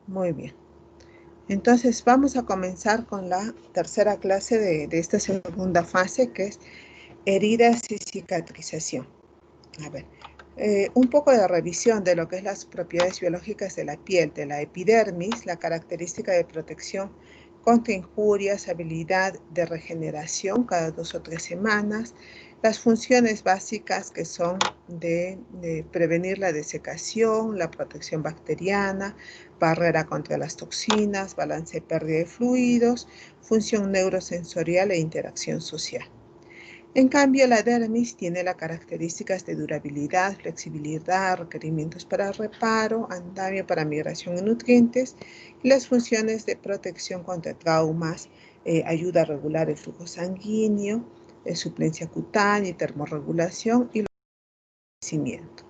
Muy bien. Entonces vamos a comenzar con la tercera clase de esta segunda fase, que es heridas y cicatrización. A ver, un poco de revisión de lo que es las propiedades biológicas de la piel, de la epidermis, la característica de protección contra injurias, habilidad de regeneración cada 2 o 3 semanas, las funciones básicas que son de prevenir la desecación, la protección bacteriana, barrera contra las toxinas, balance y pérdida de fluidos, función neurosensorial e interacción social. En cambio, la dermis tiene las características de durabilidad, flexibilidad, requerimientos para reparo, andamio para migración de nutrientes y las funciones de protección contra traumas, ayuda a regular el flujo sanguíneo, suplencia cutánea y termorregulación y el crecimiento.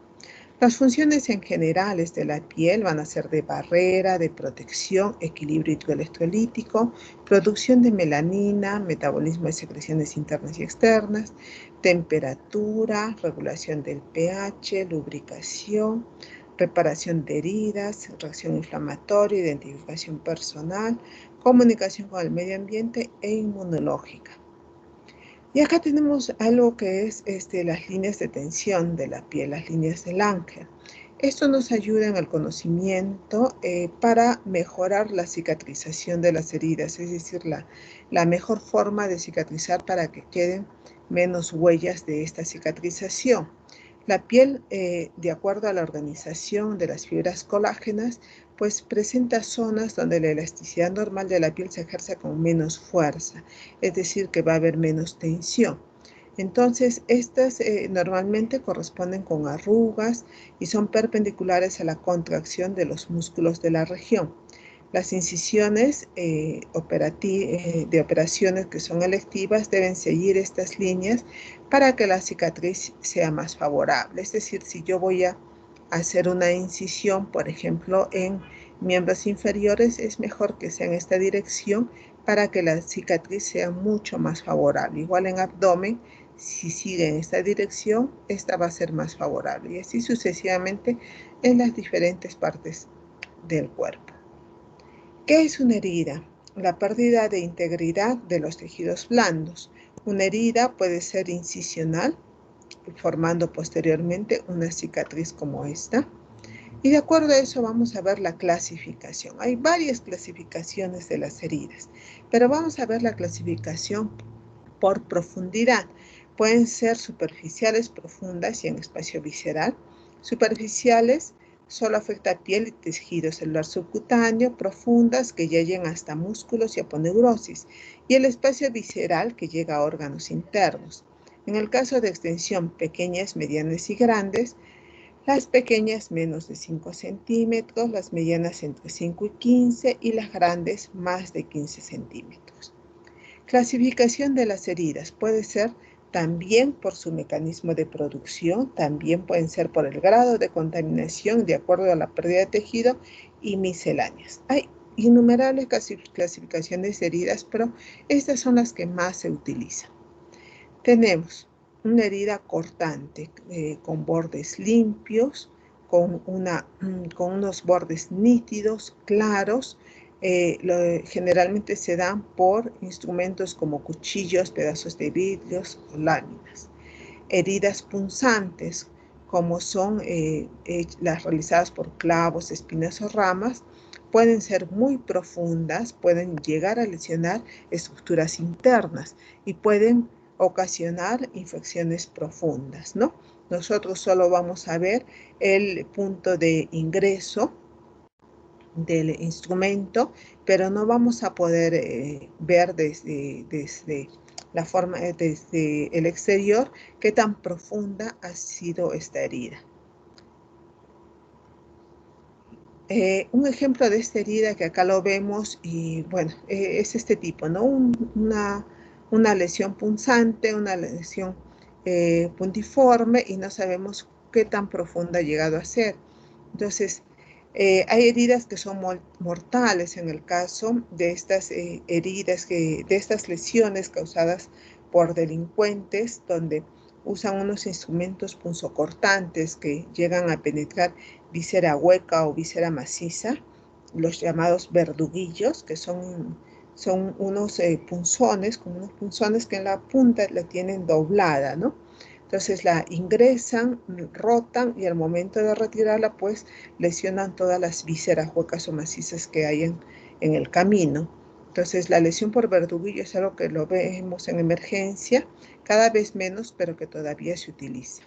Las funciones en generales de la piel van a ser de barrera, de protección, equilibrio hidroelectrolítico, producción de melanina, metabolismo de secreciones internas y externas, temperatura, regulación del pH, lubricación, reparación de heridas, reacción inflamatoria, identificación personal, comunicación con el medio ambiente e inmunológica. Y acá tenemos algo que es las líneas de tensión de la piel, las líneas de Langer. Esto nos ayuda en el conocimiento para mejorar la cicatrización de las heridas, es decir, la mejor forma de cicatrizar para que queden menos huellas de esta cicatrización. La piel, de acuerdo a la organización de las fibras colágenas, pues presenta zonas donde la elasticidad normal de la piel se ejerce con menos fuerza, es decir, que va a haber menos tensión. Entonces, estas normalmente corresponden con arrugas y son perpendiculares a la contracción de los músculos de la región. Las incisiones de operaciones que son electivas deben seguir estas líneas para que la cicatriz sea más favorable. Es decir, si yo voy a hacer una incisión, por ejemplo, en miembros inferiores, es mejor que sea en esta dirección para que la cicatriz sea mucho más favorable. Igual en abdomen, si sigue en esta dirección, esta va a ser más favorable. Y así sucesivamente en las diferentes partes del cuerpo. ¿Qué es una herida? La pérdida de integridad de los tejidos blandos. Una herida puede ser incisional, formando posteriormente una cicatriz como esta. Y de acuerdo a eso vamos a ver la clasificación. Hay varias clasificaciones de las heridas, pero vamos a ver la clasificación por profundidad. Pueden ser superficiales, profundas y en espacio visceral. Superficiales solo afecta piel y tejido celular subcutáneo, profundas que ya llegan hasta músculos y aponeurosis, y el espacio visceral que llega a órganos internos. En el caso de extensión pequeñas, medianas y grandes, las pequeñas menos de 5 centímetros, las medianas entre 5 y 15 y las grandes más de 15 centímetros. Clasificación de las heridas puede ser también por su mecanismo de producción, también pueden ser por el grado de contaminación de acuerdo a la pérdida de tejido y misceláneas. Hay innumerables clasificaciones de heridas, pero estas son las que más se utilizan. Tenemos una herida cortante con bordes limpios, con unos bordes nítidos, claros. Generalmente se dan por instrumentos como cuchillos, pedazos de vidrios o láminas. Heridas punzantes, como son las realizadas por clavos, espinas o ramas, pueden ser muy profundas, pueden llegar a lesionar estructuras internas y pueden ocasionar infecciones profundas, ¿no? Nosotros solo vamos a ver el punto de ingreso del instrumento, pero no vamos a poder ver desde la forma, desde el exterior, qué tan profunda ha sido esta herida. Un ejemplo de esta herida que acá lo vemos y bueno, es este tipo, ¿no? Una lesión punzante, una lesión puntiforme y no sabemos qué tan profunda ha llegado a ser. Entonces, hay heridas que son mortales en el caso de estas heridas, de estas lesiones causadas por delincuentes, donde usan unos instrumentos punzocortantes que llegan a penetrar víscera hueca o víscera maciza los llamados verduguillos, que son unos punzones, como unos punzones que en la punta la tienen doblada, ¿no? Entonces la ingresan, rotan y al momento de retirarla, pues lesionan todas las vísceras huecas o macizas que hay en el camino. Entonces la lesión por verduguillo es algo que lo vemos en emergencia, cada vez menos, pero que todavía se utiliza.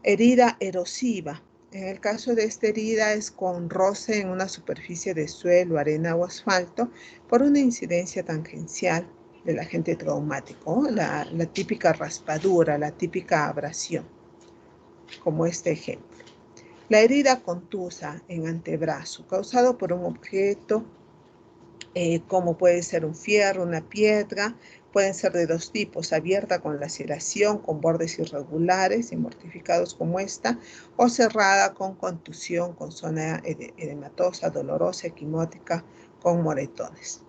Herida erosiva. En el caso de esta herida es con roce en una superficie de suelo, arena o asfalto por una incidencia tangencial del agente traumático, la típica raspadura, la típica abrasión, como este ejemplo. La herida contusa en antebrazo, causado por un objeto, como puede ser un fierro, una piedra, pueden ser de dos tipos, abierta con laceración, con bordes irregulares y mortificados como esta, o cerrada con contusión, con zona edematosa, dolorosa, equimótica, con moretones.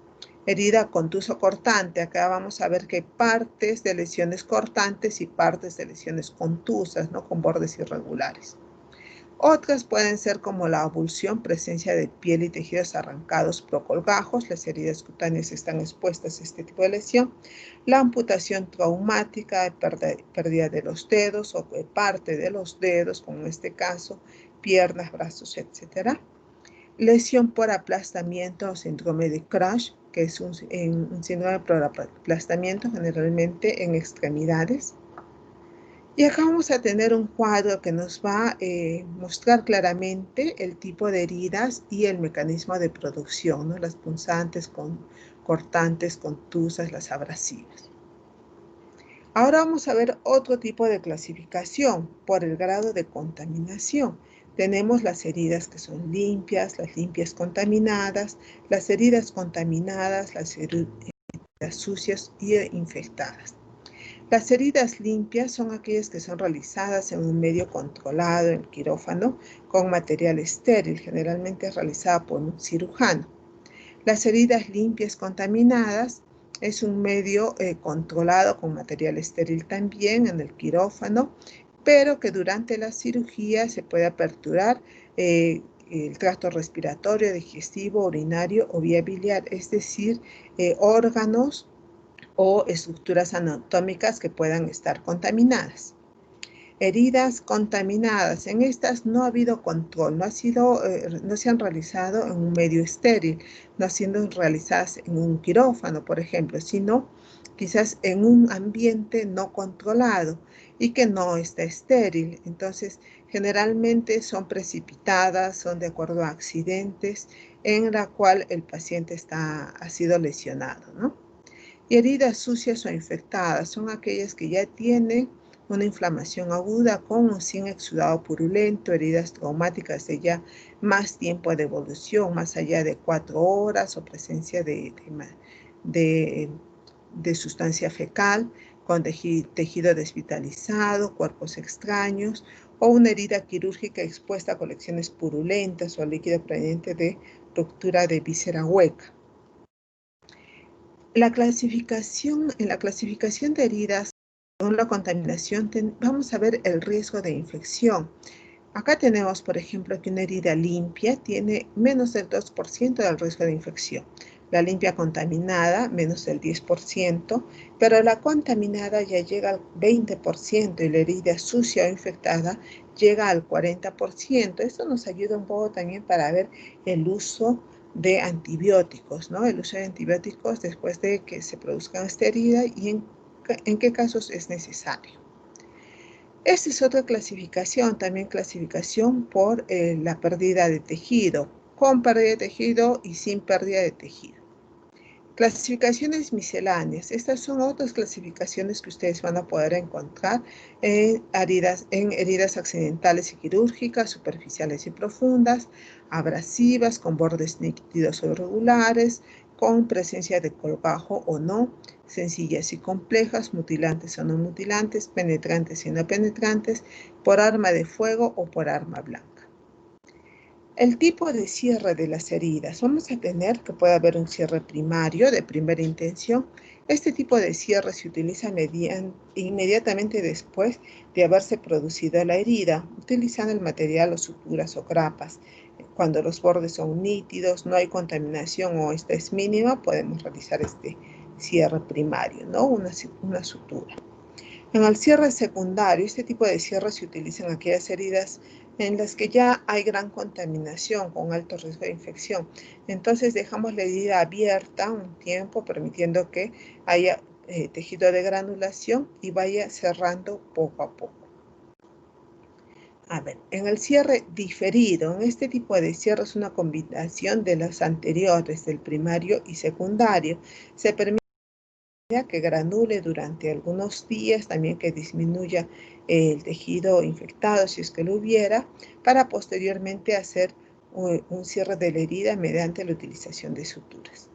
Herida contuso cortante, acá vamos a ver que hay partes de lesiones cortantes y partes de lesiones contusas, ¿no? Con bordes irregulares. Otras pueden ser como la avulsión, presencia de piel y tejidos arrancados procolgajos, las heridas cutáneas están expuestas a este tipo de lesión, la amputación traumática, pérdida de los dedos o de parte de los dedos, como en este caso, piernas, brazos, etc. Lesión por aplastamiento o síndrome de Crash, que es un síndrome por aplastamiento generalmente en extremidades. Y acá vamos a tener un cuadro que nos va a mostrar claramente el tipo de heridas y el mecanismo de producción, ¿no? Las punzantes, cortantes, contusas, las abrasivas. Ahora vamos a ver otro tipo de clasificación por el grado de contaminación. Tenemos las heridas que son limpias, las limpias contaminadas, las heridas contaminadas, las heridas sucias y infectadas. Las heridas limpias son aquellas que son realizadas en un medio controlado, en el quirófano, con material estéril, generalmente realizada por un cirujano. Las heridas limpias contaminadas es un medio controlado con material estéril también en el quirófano, pero que durante la cirugía se puede aperturar el tracto respiratorio, digestivo, urinario o vía biliar, es decir, órganos o estructuras anatómicas que puedan estar contaminadas. Heridas contaminadas. En estas no ha habido control, no se han realizado en un medio estéril, no siendo realizadas en un quirófano, por ejemplo, sino quizás en un ambiente no controlado y que no está estéril. Entonces, generalmente son precipitadas, son de acuerdo a accidentes en la cual el paciente ha sido lesionado, ¿no? Y heridas sucias o infectadas son aquellas que ya tienen una inflamación aguda con o sin exudado purulento, heridas traumáticas de ya más tiempo de evolución, más allá de 4 horas, o presencia de sustancia fecal, con tejido desvitalizado, cuerpos extraños, o una herida quirúrgica expuesta a colecciones purulentas o líquido proveniente de ruptura de víscera hueca. En la clasificación de heridas según la contaminación, vamos a ver el riesgo de infección. Acá tenemos, por ejemplo, que una herida limpia tiene menos del 2% del riesgo de infección. La limpia contaminada, menos del 10%, pero la contaminada ya llega al 20% y la herida sucia o infectada llega al 40%. Esto nos ayuda un poco también para ver el uso de antibióticos, ¿no? El uso de antibióticos después de que se produzca esta herida y en qué casos es necesario. Esta es otra clasificación, también clasificación por la pérdida de tejido, con pérdida de tejido y sin pérdida de tejido. Clasificaciones misceláneas. Estas son otras clasificaciones que ustedes van a poder encontrar en heridas accidentales y quirúrgicas, superficiales y profundas, abrasivas, con bordes nítidos o irregulares, con presencia de colgajo o no, sencillas y complejas, mutilantes o no mutilantes, penetrantes y no penetrantes, por arma de fuego o por arma blanca. El tipo de cierre de las heridas. Vamos a tener que puede haber un cierre primario de primera intención. Este tipo de cierre se utiliza inmediatamente después de haberse producido la herida, utilizando el material o suturas o grapas. Cuando los bordes son nítidos, no hay contaminación o esta es mínima, podemos realizar este cierre primario, ¿no? Una sutura. En el cierre secundario, este tipo de cierre se utiliza en aquellas heridas en las que ya hay gran contaminación con alto riesgo de infección. Entonces dejamos la herida abierta un tiempo, permitiendo que haya tejido de granulación y vaya cerrando poco a poco. A ver, en el cierre diferido, en este tipo de cierre es una combinación de los anteriores, del primario y secundario. Se permite que granule durante algunos días, también que disminuya el tejido infectado si es que lo hubiera, para posteriormente hacer un cierre de la herida mediante la utilización de suturas.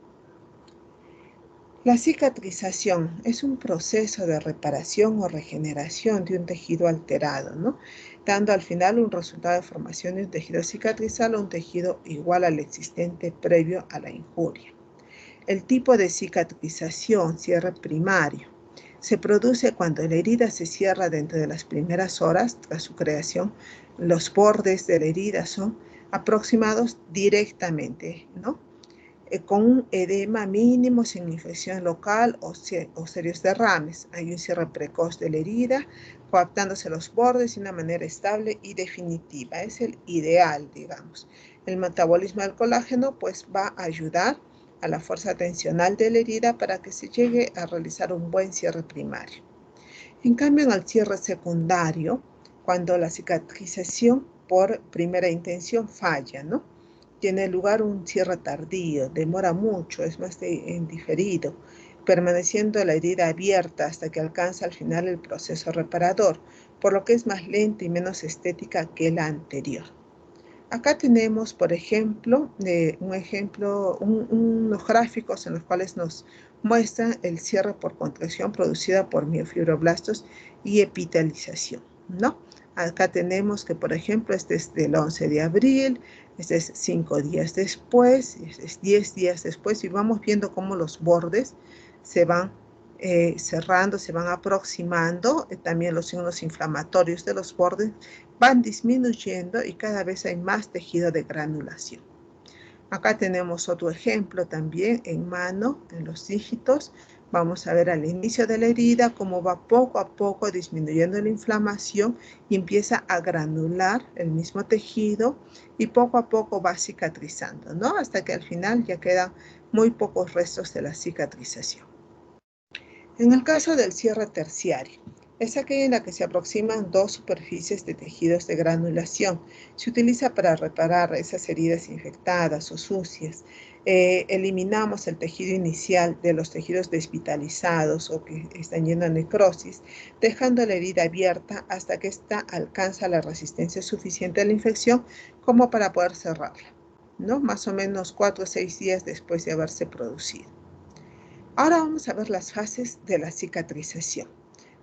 La cicatrización es un proceso de reparación o regeneración de un tejido alterado, ¿no? Dando al final un resultado de formación de un tejido cicatrizal o un tejido igual al existente previo a la injuria. El tipo de cicatrización, cierre primario, se produce cuando la herida se cierra dentro de las primeras horas tras su creación. Los bordes de la herida son aproximados directamente, ¿no? Con un edema mínimo sin infección local o serios derrames. Hay un cierre precoz de la herida, coaptándose los bordes de una manera estable y definitiva. Es el ideal, digamos. El metabolismo del colágeno pues va a ayudar a la fuerza tensional de la herida para que se llegue a realizar un buen cierre primario. En cambio, en el cierre secundario, cuando la cicatrización por primera intención falla, ¿no? Tiene lugar un cierre tardío, demora mucho, es más diferido, permaneciendo la herida abierta hasta que alcanza al final el proceso reparador, por lo que es más lenta y menos estética que la anterior. Acá tenemos, por ejemplo, unos gráficos en los cuales nos muestran el cierre por contracción producida por miofibroblastos y epitelización, ¿no? Acá tenemos que, por ejemplo, este es del 11 de abril, este es 5 días después, este es 10 días después, y vamos viendo cómo los bordes se van cerrando, se van aproximando, también los signos inflamatorios de los bordes van disminuyendo y cada vez hay más tejido de granulación. Acá tenemos otro ejemplo también en mano, en los dígitos. Vamos a ver al inicio de la herida cómo va poco a poco disminuyendo la inflamación y empieza a granular el mismo tejido y poco a poco va cicatrizando, ¿no? Hasta que al final ya quedan muy pocos restos de la cicatrización. En el caso del cierre terciario, es aquella en la que se aproximan dos superficies de tejidos de granulación. Se utiliza para reparar esas heridas infectadas o sucias. Eliminamos el tejido inicial de los tejidos desvitalizados o que están yendo a necrosis, dejando la herida abierta hasta que ésta alcanza la resistencia suficiente a la infección como para poder cerrarla, ¿no? Más o menos 4 o 6 días después de haberse producido. Ahora vamos a ver las fases de la cicatrización.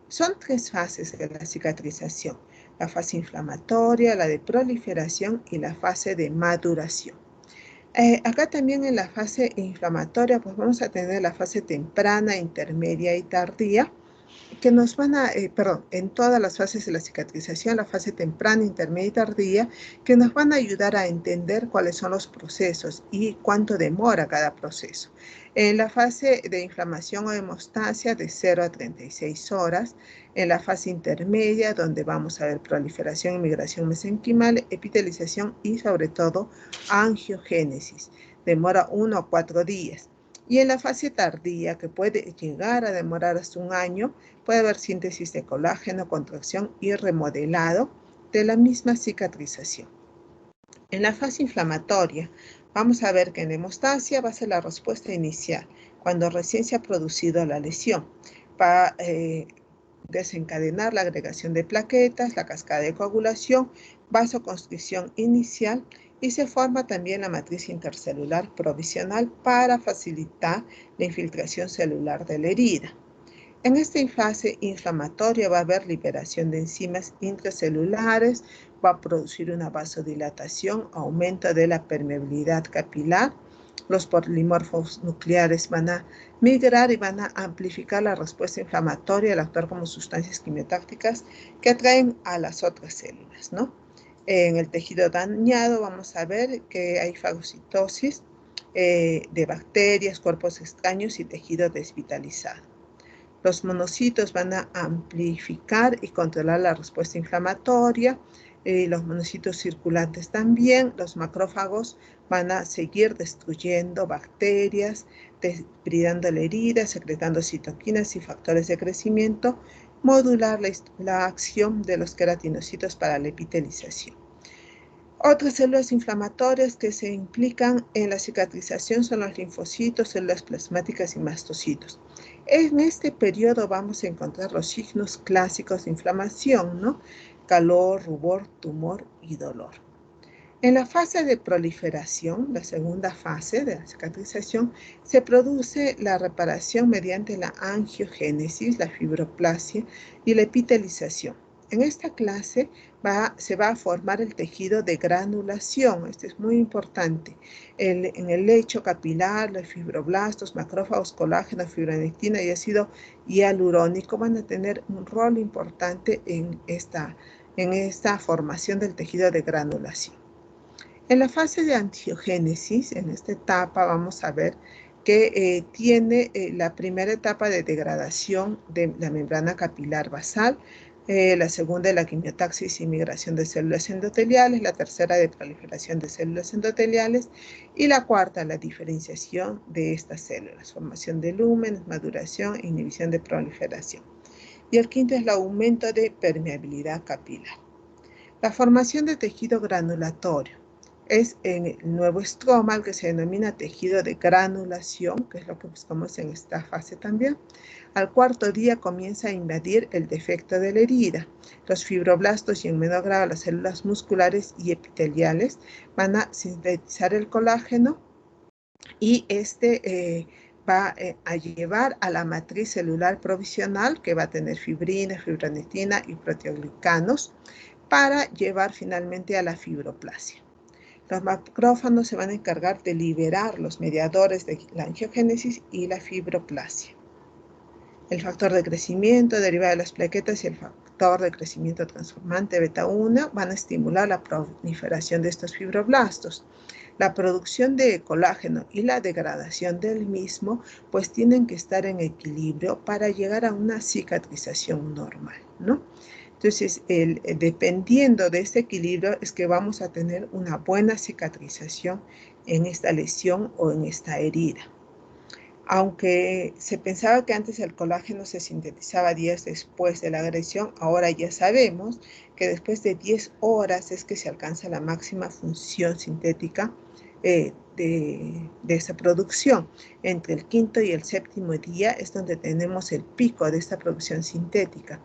Son 3 fases de la cicatrización: la fase inflamatoria, la de proliferación y la fase de maduración. Acá también en la fase inflamatoria pues vamos a tener la fase temprana, intermedia y tardía, que nos van a, en todas las fases de la cicatrización, la fase temprana, intermedia y tardía, que nos van a ayudar a entender cuáles son los procesos y cuánto demora cada proceso. En la fase de inflamación o hemostasia, de 0 a 36 horas. En la fase intermedia, donde vamos a ver proliferación y migración mesenquimal, epitelización y sobre todo angiogénesis, demora 1 a 4 días. Y en la fase tardía, que puede llegar a demorar hasta un año, puede haber síntesis de colágeno, contracción y remodelado de la misma cicatrización. En la fase inflamatoria, vamos a ver que en hemostasia va a ser la respuesta inicial, cuando recién se ha producido la lesión. Va a desencadenar la agregación de plaquetas, la cascada de coagulación, vasoconstricción inicial, y se forma también la matriz intercelular provisional para facilitar la infiltración celular de la herida. En esta fase inflamatoria va a haber liberación de enzimas intracelulares, va a producir una vasodilatación, aumento de la permeabilidad capilar. Los polimorfos nucleares van a migrar y van a amplificar la respuesta inflamatoria al actuar como sustancias quimiotácticas que atraen a las otras células, ¿no? En el tejido dañado vamos a ver que hay fagocitosis de bacterias, cuerpos extraños y tejido desvitalizado. Los monocitos van a amplificar y controlar la respuesta inflamatoria. Los monocitos circulantes también. Los macrófagos van a seguir destruyendo bacterias, depredando la herida, secretando citoquinas y factores de crecimiento, modular la acción de los queratinocitos para la epitelización. Otras células inflamatorias que se implican en la cicatrización son los linfocitos, células plasmáticas y mastocitos. En este periodo vamos a encontrar los signos clásicos de inflamación, ¿no? Calor, rubor, tumor y dolor. En la fase de proliferación, la segunda fase de la cicatrización, se produce la reparación mediante la angiogénesis, la fibroplasia y la epitelización. En esta clase se va a formar el tejido de granulación. Esto es muy importante. En el lecho capilar, los fibroblastos, macrófagos, colágeno, fibronectina y ácido hialurónico van a tener un rol importante en esta formación del tejido de granulación. En la fase de angiogénesis, en esta etapa vamos a ver que tiene la primera etapa de degradación de la membrana capilar basal, la segunda de la quimiotaxis y migración de células endoteliales, la tercera de proliferación de células endoteliales y la cuarta la diferenciación de estas células, formación de lúmenes, maduración e inhibición de proliferación. Y el quinto es el aumento de permeabilidad capilar. La formación de tejido granulatorio es en el nuevo estroma, que se denomina tejido de granulación, que es lo que buscamos en esta fase también. Al cuarto día comienza a invadir el defecto de la herida. Los fibroblastos y en menor grado las células musculares y epiteliales van a sintetizar el colágeno y este va a llevar a la matriz celular provisional que va a tener fibrina, fibronectina y proteoglicanos para llevar finalmente a la fibroplasia. Los macrófagos se van a encargar de liberar los mediadores de la angiogénesis y la fibroplasia. El factor de crecimiento derivado de las plaquetas y el factor de crecimiento transformante beta 1 van a estimular la proliferación de estos fibroblastos. La producción de colágeno y la degradación del mismo pues tienen que estar en equilibrio para llegar a una cicatrización normal, ¿no? Entonces, dependiendo de este equilibrio es que vamos a tener una buena cicatrización en esta lesión o en esta herida. Aunque se pensaba que antes el colágeno se sintetizaba días después de la agresión, ahora ya sabemos que después de 10 horas es que se alcanza la máxima función sintética de esta producción. Entre el quinto y el séptimo día es donde tenemos el pico de esta producción sintética,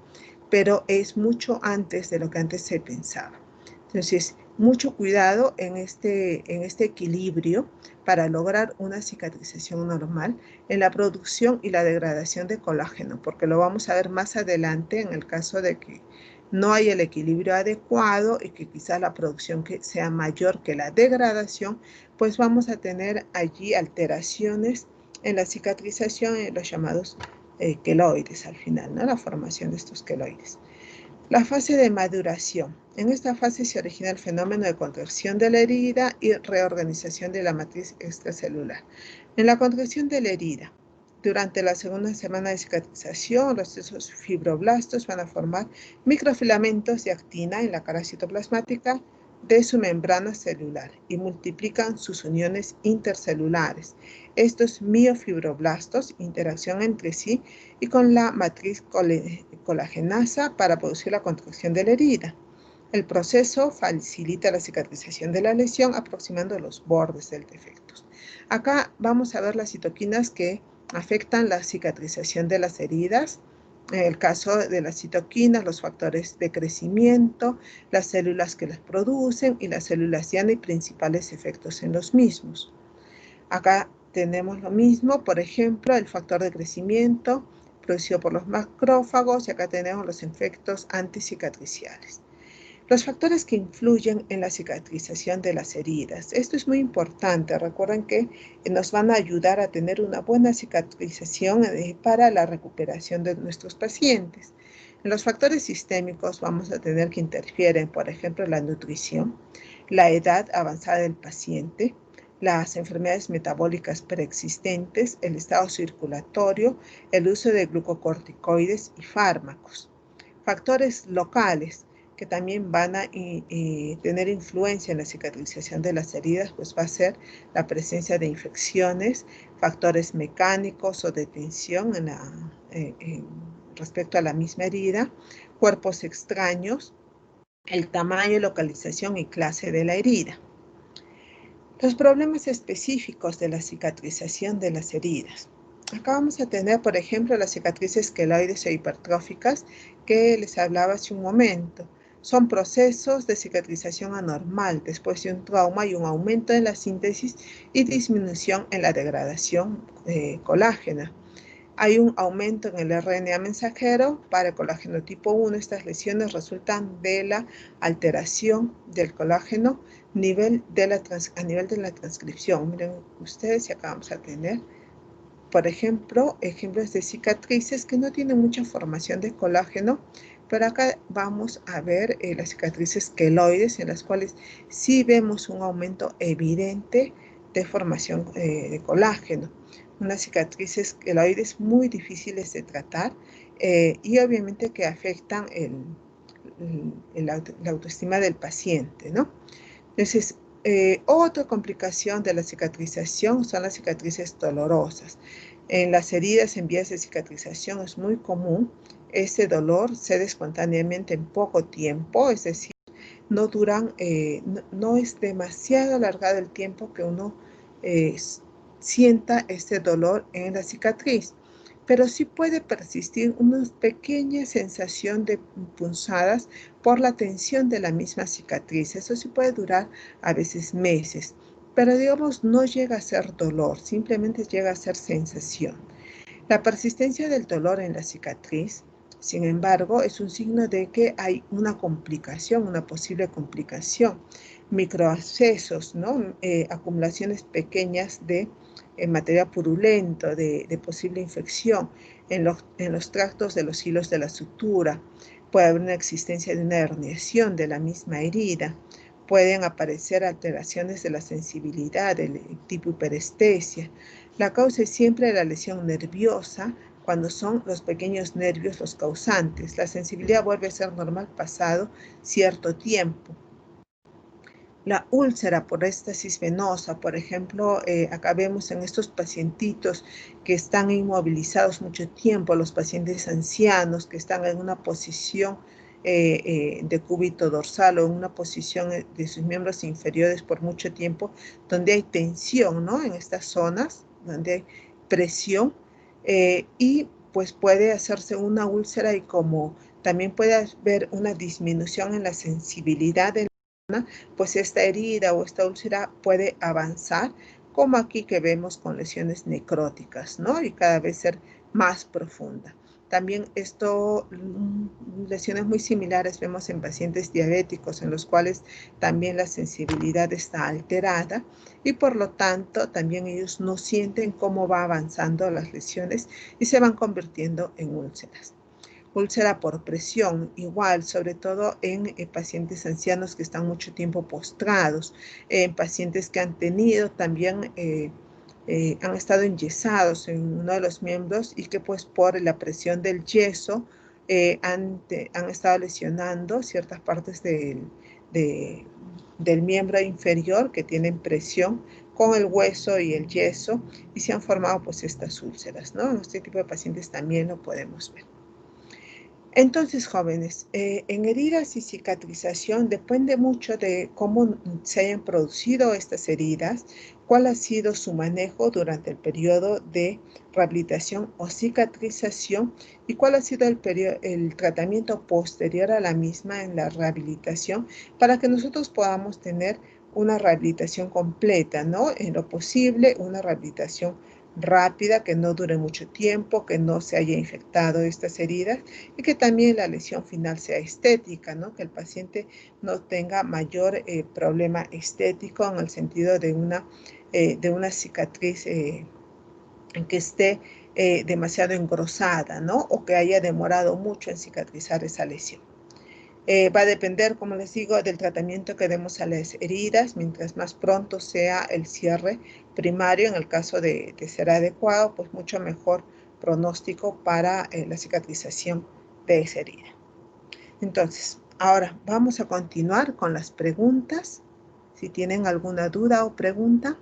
pero es mucho antes de lo que antes se pensaba. Entonces, mucho cuidado en este equilibrio para lograr una cicatrización normal en la producción y la degradación de colágeno, porque lo vamos a ver más adelante en el caso de que no hay el equilibrio adecuado y que quizás la producción sea mayor que la degradación, pues vamos a tener allí alteraciones en la cicatrización, en los llamados queloides al final, ¿no? La formación de estos queloides. La fase de maduración. En esta fase se origina el fenómeno de contracción de la herida y reorganización de la matriz extracelular. En la contracción de la herida, durante la segunda semana de cicatrización, los fibroblastos van a formar microfilamentos de actina en la cara citoplasmática de su membrana celular y multiplican sus uniones intercelulares. Estos miofibroblastos interaccionan entre sí y con la matriz colagenasa para producir la contracción de la herida. El proceso facilita la cicatrización de la lesión aproximando los bordes del defecto. Acá vamos a ver las citoquinas que afectan la cicatrización de las heridas. En el caso de las citoquinas, los factores de crecimiento, las células que las producen y las células diana y principales efectos en los mismos. Acá tenemos lo mismo, por ejemplo, el factor de crecimiento producido por los macrófagos y acá tenemos los efectos anticicatriciales. Los factores que influyen en la cicatrización de las heridas. Esto es muy importante. Recuerden que nos van a ayudar a tener una buena cicatrización para la recuperación de nuestros pacientes. En los factores sistémicos vamos a tener que interfieren, por ejemplo, la nutrición, la edad avanzada del paciente, las enfermedades metabólicas preexistentes, el estado circulatorio, el uso de glucocorticoides y fármacos. Factores locales que también van a tener influencia en la cicatrización de las heridas, pues va a ser la presencia de infecciones, factores mecánicos o de tensión respecto a la misma herida, cuerpos extraños, el tamaño, localización y clase de la herida. Los problemas específicos de la cicatrización de las heridas. Acá vamos a tener, por ejemplo, las cicatrices queloides o hipertróficas que les hablaba hace un momento. Son procesos de cicatrización anormal después de un trauma y un aumento en la síntesis y disminución en la degradación colágena. Hay un aumento en el RNA mensajero para el colágeno tipo 1. Estas lesiones resultan de la alteración del colágeno a nivel de la transcripción. Miren ustedes, y acá vamos a tener, por ejemplo, ejemplos de cicatrices que no tienen mucha formación de colágeno, pero acá vamos a ver las cicatrices queloides, en las cuales sí vemos un aumento evidente de formación de colágeno. Unas cicatrices queloides muy difíciles de tratar y obviamente que afectan la autoestima del paciente, ¿no? Entonces, otra complicación de la cicatrización son las cicatrices dolorosas. En las heridas en vías de cicatrización es muy común ese dolor cede espontáneamente en poco tiempo, es decir, no duran, no es demasiado alargado el tiempo que uno sienta este dolor en la cicatriz, pero sí puede persistir una pequeña sensación de punzadas por la tensión de la misma cicatriz. Eso sí puede durar a veces meses, pero digamos no llega a ser dolor, simplemente llega a ser sensación. La persistencia del dolor en la cicatriz, sin embargo, es un signo de que hay una complicación, una posible complicación. Microabscesos, ¿no? Acumulaciones pequeñas de material purulento, de posible infección en los tractos de los hilos de la sutura. Puede haber una existencia de una herniación de la misma herida. Pueden aparecer alteraciones de la sensibilidad, del tipo hiperestesia. La causa es siempre la lesión nerviosa, cuando son los pequeños nervios los causantes. La sensibilidad vuelve a ser normal pasado cierto tiempo. La úlcera por éstasis venosa, por ejemplo, acá vemos en estos pacientitos que están inmovilizados mucho tiempo, los pacientes ancianos que están en una posición de cúbito dorsal o en una posición de sus miembros inferiores por mucho tiempo, donde hay tensión, ¿no? En estas zonas, donde hay presión y pues puede hacerse una úlcera y como también puede haber una disminución en la sensibilidad de pues esta herida o esta úlcera puede avanzar, como aquí que vemos con lesiones necróticas, ¿no? Y cada vez ser más profunda. También lesiones muy similares vemos en pacientes diabéticos, en los cuales también la sensibilidad está alterada y por lo tanto también ellos no sienten cómo va avanzando las lesiones y se van convirtiendo en úlceras. Úlcera por presión, igual, sobre todo en pacientes ancianos que están mucho tiempo postrados, en pacientes que han tenido también, han estado enyesados en uno de los miembros y que pues por la presión del yeso han estado lesionando ciertas partes del miembro inferior que tienen presión con el hueso y el yeso y se han formado pues estas úlceras, ¿no? En este tipo de pacientes también lo podemos ver. Entonces, jóvenes, en heridas y cicatrización depende mucho de cómo se hayan producido estas heridas, cuál ha sido su manejo durante el periodo de rehabilitación o cicatrización y cuál ha sido el tratamiento posterior a la misma en la rehabilitación para que nosotros podamos tener una rehabilitación completa, ¿no? En lo posible, una rehabilitación rápida, que no dure mucho tiempo, que no se haya infectado estas heridas y que también la lesión final sea estética, ¿no? Que el paciente no tenga mayor problema estético en el sentido de una cicatriz que esté demasiado engrosada, ¿no? O que haya demorado mucho en cicatrizar esa lesión. Va a depender, como les digo, del tratamiento que demos a las heridas. Mientras más pronto sea el cierre primario, en el caso de ser adecuado, pues mucho mejor pronóstico para la cicatrización de esa herida. Entonces, ahora vamos a continuar con las preguntas. Si tienen alguna duda o pregunta.